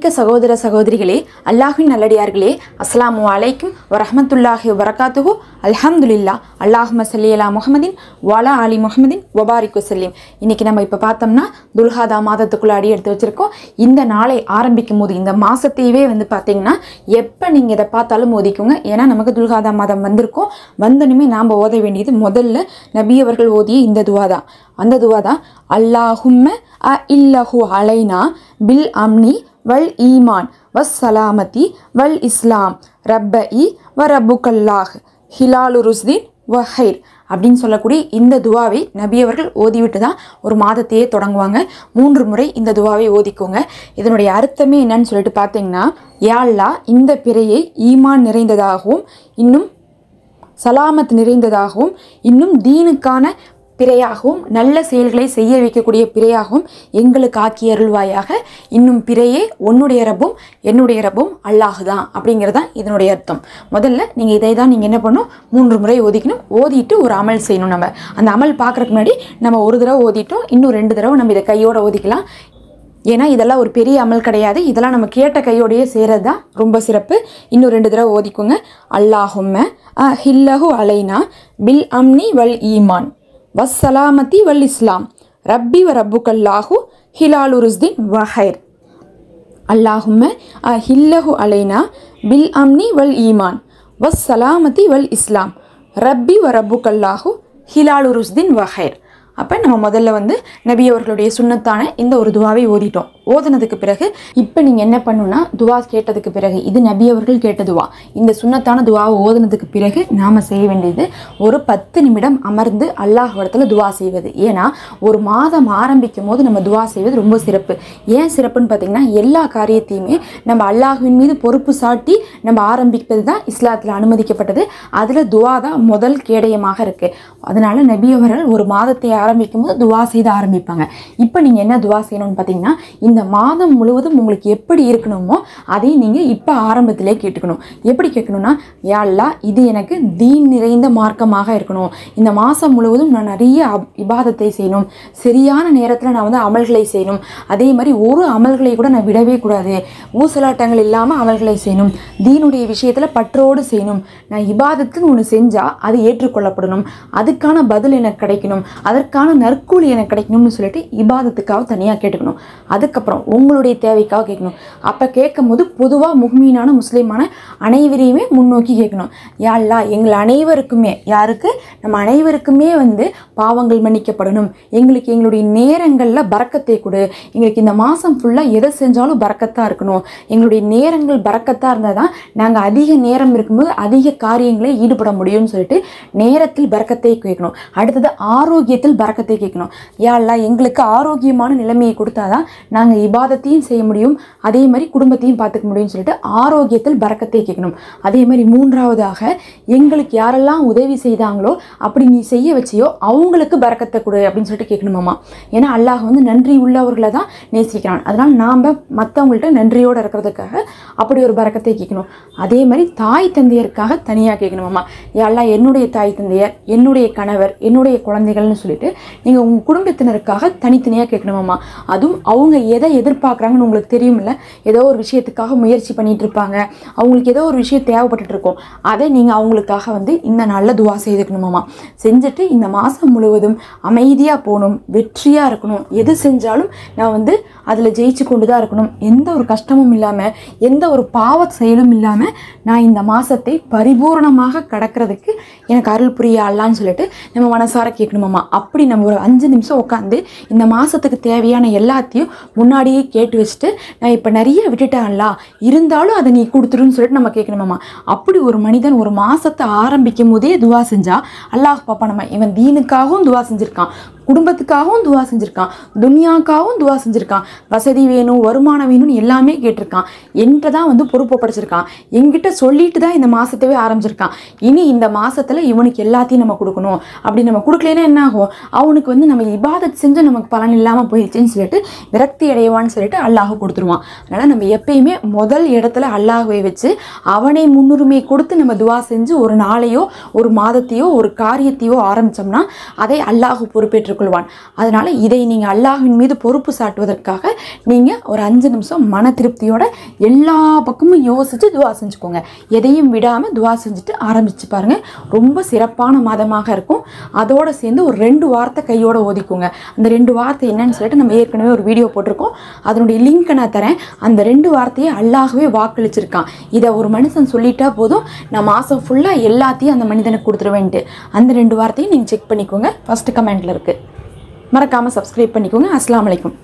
அன்புமிக்க சகோதர சகோதரிகளே, அல்லாஹ்வின் நல்லடியார்களே, அஸ்ஸலாமு அலைக்கும் வரஹ்மத்துல்லாஹி வபரகாத்துஹு. அல்ஹம்துலில்லாஹ். அல்லாஹும்ம ஸல்லி அலா முஹம்மதின் வஅலா ஆலி முஹம்மதின் வபாரிக் வஸல்லிம். இன்னைக்கு நம்ம இப்போ பார்த்தோம்னா துல்ஹாதா மாதத்துக்குள்ள அடி எடுத்து வச்சிருக்கோம். இந்த நாளை ஆரம்பிக்கும் போது இந்த மாசத்தையவே பார்த்தீங்கன்னா எப்போ நீங்கள் இதை பார்த்தாலும் ஓதிக்குங்க. ஏன்னா நமக்கு துல்ஹாதா மாதம் வந்திருக்கும். வந்தனுமே நாம் ஓத வேண்டியது முதல்ல நபி அவர்கள் ஓதிய இந்த துவா தான். அந்த துவா தான், அல்லாஹும்ம இல்லஹு அலைனா பில் அம்னி வல் ஈமான் வஸ் சலாமதி வல் இஸ்லாம் ரப்பஇ வ ரப்புக்கல்லாஹ் ஹிலாலு ருஸ்தீன் வஹைர் அப்படின்னு சொல்லக்கூடிய இந்த துவாவை நபி அவர்கள் ஓதிவிட்டு தான் ஒரு மாதத்தையே தொடங்குவாங்க. 3 முறை இந்த துவாவை ஓதிக்கோங்க. இதனுடைய அர்த்தமே என்னன்னு சொல்லிட்டு பார்த்தீங்கன்னா, யா அல்லாஹ் இந்த பிறையை ஈமான் நிறைந்ததாகவும் இன்னும் சலாமத் நிறைந்ததாகவும் இன்னும் தீனுக்கான பிறையாகவும் நல்ல செயல்களை செய்ய வைக்கக்கூடிய பிறையாகவும் எங்களுக்கு ஆக்கி அருள்வாயாக. இன்னும் பிறையே உன்னுடைய ரப்பும் என்னுடைய ரப்பும் அல்லாஹ் தான் அப்படிங்கிறதான் இதனுடைய அர்த்தம். முதல்ல நீங்கள் இதை தான் நீங்கள் என்ன பண்ணணும், 3 முறை ஓதிக்கணும். ஓதிட்டு ஒரு அமல் செய்யணும். நம்ம அந்த அமல் பார்க்குறதுக்கு முன்னாடி நம்ம ஒரு தடவை ஓதிட்டோம், இன்னும் 2 தடவை நம்ம இதை கையோட ஓதிக்கலாம். ஏன்னா இதெல்லாம் ஒரு பெரிய அமல் கிடையாது. இதெல்லாம் நம்ம கேட்ட கையோடையே செய்கிறது தான் ரொம்ப சிறப்பு. இன்னும் 2 தடவை ஓதிக்கோங்க. அல்லாஹும்ம ஹில்லஹு அலைனா பில் அம்னி வல் ஈமான் வஸ் சலாமதி வல் இஸ்லாம் ரப்பி வ ரப்புக்கல்லாஹு ஹிலாலு ருஸ்தீன் வஹைர். அல்லாஹும்ம ஹில்லஹு அலைனா பில் அம்னி வல் ஈமான் வஸ் சலாமதி வல் இஸ்லாம் ரப்பி வ ரப்புக்கல்லாஹு ஹிலாலு ருஸ்தீன் வஹைர். அப்போ நம்ம முதல்ல நபி அவர்களுடைய சுன்னத்தான இந்த ஒரு துவாவை ஓதிட்டோம். ஓதுனதுக்கு பிறகு இப்போ நீங்கள் என்ன பண்ணணும்னா, துவா கேட்டதுக்கு பிறகு இது நபி அவர்கள் கேட்ட துவா. இந்த சுன்னத்தான துவாவை ஓதுனதுக்கு பிறகு நாம் செய்ய வேண்டியது ஒரு 10 நிமிடம் அமர்ந்து அல்லாஹ்விடத்தில் துவா செய்வது. ஏன்னா ஒரு மாதம் ஆரம்பிக்கும் போது நம்ம துவா செய்வது ரொம்ப சிறப்பு. ஏன் சிறப்புன்னு பார்த்தீங்கன்னா, எல்லா காரியத்தையுமே நம்ம அல்லாஹ்வின் மீது பொறுப்பு சாட்டி நம்ம ஆரம்பிப்பது தான் இஸ்லாத்தில் அனுமதிக்கப்பட்டது. அதில் துவா தான் முதல் கேடயமாக இருக்குது. அதனால நபி அவர்கள் ஒரு மாதத்தை ஆரம்பிக்கும் போது துவா செய்து ஆரம்பிப்பாங்க. இப்போ நீங்கள் என்ன துவா செய்யணும்னு பார்த்தீங்கன்னா, இந்த மாதம் முழுவதும் உங்களுக்கு எப்படி இருக்கணுமோ அதை நீங்கள் இப்போ ஆரம்பத்திலே கேட்டுக்கணும். எப்படி கேட்கணும்னா, யா அல்லாஹ் இது எனக்கு தீன் நிறைந்த மார்க்கமாக இருக்கணும். இந்த மாதம் முழுவதும் நான் நிறைய இபாதத்தை செய்யணும். சரியான நேரத்தில் நான் அமல்களை செய்யணும். அதே மாதிரி ஒரு அமல்களை கூட நான் விடவே கூடாது. ஊசலாட்டங்கள் இல்லாமல் அமல்களை செய்யணும். தீனுடைய விஷயத்தில் பற்றோடு செய்யணும். நான் இபாதத்துன்னு ஒன்று செஞ்சால் அது ஏற்றுக்கொள்ளப்படணும். அதுக்கான பதில் எனக்கு கிடைக்கணும். அதற்கான நற்கூலி எனக்கு கிடைக்கணும்னு சொல்லிட்டு இபாதத்துக்காக தனியாக கேட்டுக்கணும். அதுக்கப்புறம் உங்களுடைய தேவைக்காக கேட்கணும். அப்போ கேட்கும் போது பொதுவாக முஹ்மீனான முஸ்லீமான அனைவரையுமே முன்னோக்கி கேட்கணும். யா அல்லாஹ் எங்கள் அனைவருக்குமே, யாருக்கு, நம்ம அனைவருக்குமே பாவங்கள் மன்னிக்கப்படணும். எங்களுக்கு எங்களுடைய நேரங்களில் பரக்கத்தை கொடு. எங்களுக்கு இந்த மாதம் ஃபுல்லாக எதை செஞ்சாலும் பரக்கத்தாக இருக்கணும். எங்களுடைய நேரங்கள் பரக்கத்தாக இருந்தால் தான் நாங்கள் அதிக நேரம் இருக்கும்போது அதிக காரியங்களை ஈடுபட முடியும்னு சொல்லிட்டு நேரத்தில் பரக்கத்தை கேட்கணும். அடுத்தது ஆரோக்கியத்தில் பரக்கத்தை கேட்கணும். யா அல்லாஹ் எங்களுக்கு ஆரோக்கியமான நிலைமையை கொடுத்தாதான் நாங்கள் இபாதத்தையும் செய்ய முடியும், அதே மாதிரி குடும்பத்தையும் பார்த்துக்க முடியும்னு சொல்லிட்டு ஆரோக்கியத்தில் பரக்கத்தை கேட்கணும். அதே மாதிரி 3ஆவதாக எங்களுக்கு யாரெல்லாம் உதவி செய்தாங்களோ அப்படி நீ செய்ய வச்சியோ அவங்களுக்கு பரக்கத்தை கொடு அப்படின்னு சொல்லிட்டு கேட்கணுமாம்மா. ஏன்னா அல்லாஹ் நன்றி உள்ளவர்களை தான் நேசிக்கிறான். அதனால் நாம் மற்றவங்கள்ட்ட நன்றியோடு இருக்கிறதுக்காக அப்படி ஒரு பரக்கத்தை கேட்கணும். அதே மாதிரி தாய் தந்தையருக்காக தனியாக கேட்கணுமாம்மா. யா அல்லாஹ் என்னுடைய தாய் தந்தையர், என்னுடைய கணவர், என்னுடைய குழந்தைகள்னு சொல்லிட்டு நீங்கள் உங்கள் குடும்பத்தினருக்காக தனித்தனியாக கேட்கணுமாம்மா. அதுவும் அவங்க எதை எதிர்பார்க்குறாங்கன்னு உங்களுக்கு தெரியுமில்ல. ஏதோ ஒரு விஷயத்துக்காக முயற்சி பண்ணிட்டு இருப்பாங்க. அவங்களுக்கு ஏதோ ஒரு விஷயம் தேவைப்பட்டு இருக்கும். அதை நீங்கள் அவங்களுக்காக இந்த நல்ல துவா செய்துக்கணுமாம்மா. செஞ்சுட்டு இந்த மாதம் முழுவதும் அமைதியாக போகணும், வெற்றியாக இருக்கணும். எது செஞ்சாலும் நான் அதில் ஜெயிச்சு கொண்டு தான் இருக்கணும். எந்த ஒரு கஷ்டமும் இல்லாமல், எந்த ஒரு பாவ செயலும் இல்லாமல் நான் இந்த மாதத்தை பரிபூர்ணமாக கடக்கிறதுக்கு எனக்கு அருள் புரிய அல்லான்னு சொல்லிட்டு நம்ம மனசார கேட்கணுமாம்மா. அப்படி நம்ம ஒரு 5 நிமிஷம் உட்காந்து இந்த மாதத்துக்கு தேவையான எல்லாத்தையும் முன்னாடியே கேட்டு வச்சுட்டு, நான் இப்போ நிறைய விட்டுட்டேன்ல, இருந்தாலும் அதை நீ கொடுத்துருன்னு சொல்லிட்டு நம்ம கேட்கணுமாம்மா. அப்படி ஒரு மனிதன் ஒரு மாதத்தை ஆரம்பிக்கும் போதே துவா செஞ்சா அல்லாஹ் பாப்பா, நம்ம இவன் தீனுக்காகவும் துவா செஞ்சுருக்கான், குடும்பத்துக்காகவும் துவா செஞ்சுருக்கான், துனியாக்காகவும் துவா செஞ்சுருக்கான், வசதி வேணும், வருமானம் வேணும்னு எல்லாமே கேட்டிருக்கான். என்கிட்ட தான் பொறுப்பை படைச்சிருக்கான். என்கிட்ட சொல்லிட்டு தான் இந்த மாதத்தவே ஆரம்பிச்சிருக்கான். இனி இந்த மாதத்தில் இவனுக்கு எல்லாத்தையும் நம்ம கொடுக்கணும். அப்படி நம்ம கொடுக்கலன்னா என்ன ஆகும், அவனுக்கு நம்ம இபாதத் செஞ்சு நமக்கு பலன் இல்லாமல் போயிடுச்சுன்னு சொல்லிட்டு விரக்தி அடைவான்னு சொல்லிட்டு அல்லாஹ் கொடுத்துருவான். அதனால் நம்ம எப்பயுமே முதல் இடத்துல அல்லாஹ்வை வச்சு அவனை முன்னுரிமை கொடுத்து நம்ம துவா செஞ்சு ஒரு நாளையோ ஒரு மாதத்தையோ ஒரு காரியத்தையோ ஆரம்பித்தோம்னா அதை அல்லாஹ் பொறுப்பேற்று ஏற்றுக்கொள்வான். அதனால் இதை நீங்கள் அல்லாஹ்வின் மீது பொறுப்பு சாட்டுவதற்காக நீங்கள் ஒரு 5 நிமிஷம் மன திருப்தியோட எல்லா பக்கமும் யோசித்து துவா செஞ்சுக்கோங்க. எதையும் விடாமல் துவா செஞ்சுட்டு ஆரம்பித்து பாருங்கள். ரொம்ப சிறப்பான மாதமாக இருக்கும். அதோடு சேர்ந்து ஒரு 2 வார்த்தை கையோடு ஓதிக்கோங்க. அந்த 2 வார்த்தை என்னன்னு சொல்லிட்டு நம்ம ஏற்கனவே ஒரு வீடியோ போட்டிருக்கோம். அதனுடைய லிங்க்கை நான் தரேன். அந்த 2 வார்த்தையை அல்லாஹ்வே வாக்களிச்சிருக்கான். இதை ஒரு மனுஷன் சொல்லிட்டா போதும், நான் மாதம் ஃபுல்லாக எல்லாத்தையும் அந்த மனிதனுக்கு கொடுத்துருவேன்ட்டு. அந்த 2 வார்த்தையும் நீங்கள் செக் பண்ணிக்கோங்க. ஃபர்ஸ்ட் கமெண்ட்டில் இருக்குது. மறக்காமல் சப்ஸ்கிரைப் பண்ணிக்கோங்க. அஸ்ஸலாமு அலைக்கும்.